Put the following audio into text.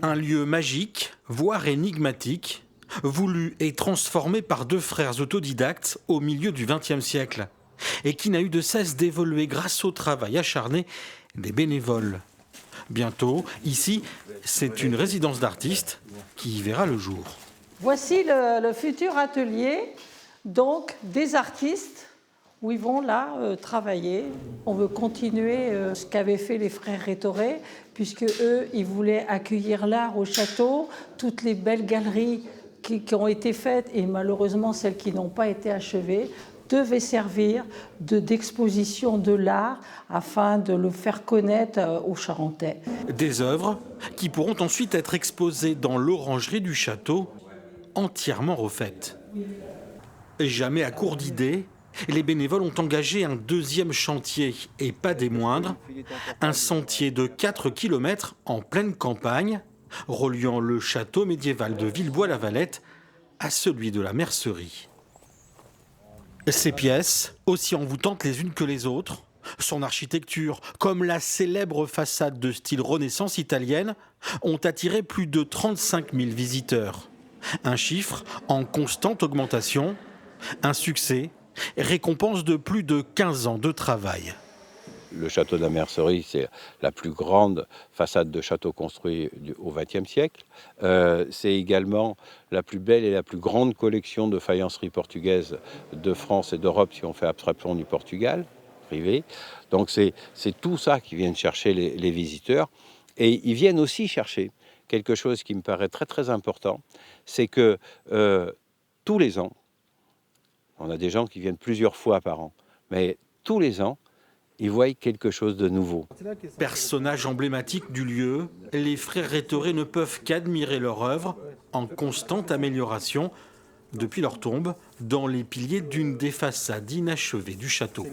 Un lieu magique, voire énigmatique, voulu et transformé par deux frères autodidactes au milieu du XXe siècle, et qui n'a eu de cesse d'évoluer grâce au travail acharné des bénévoles. Bientôt, ici, c'est une résidence d'artistes qui y verra le jour. Voici le futur atelier donc des artistes où ils vont là travailler. On veut continuer ce qu'avaient fait les frères Rétoré, puisque eux, ils voulaient accueillir l'art au château, toutes les belles galeries qui ont été faites et malheureusement celles qui n'ont pas été achevées devaient servir d'exposition de l'art afin de le faire connaître aux Charentais. Des œuvres qui pourront ensuite être exposées dans l'orangerie du château, entièrement refaites. Jamais à court d'idées, les bénévoles ont engagé un deuxième chantier, et pas des moindres, un sentier de 4 km en pleine campagne, reliant le château médiéval de Villebois-la-Valette à celui de la Mercerie. Ces pièces, aussi envoûtantes les unes que les autres, son architecture, comme la célèbre façade de style Renaissance italienne, ont attiré plus de 35 000 visiteurs. Un chiffre en constante augmentation, un succès, récompense de plus de 15 ans de travail. Le château de la Mercerie, c'est la plus grande façade de château construit au XXe siècle. C'est également la plus belle et la plus grande collection de faïenceries portugaises de France et d'Europe, si on fait abstraction du Portugal, privé. Donc c'est tout ça qui viennent chercher les visiteurs. Et ils viennent aussi chercher quelque chose qui me paraît très très important, c'est que tous les ans, on a des gens qui viennent plusieurs fois par an, mais tous les ans, ils voient quelque chose de nouveau. Personnages emblématiques du lieu, les frères Rétoré ne peuvent qu'admirer leur œuvre en constante amélioration depuis leur tombe dans les piliers d'une des façades inachevées du château.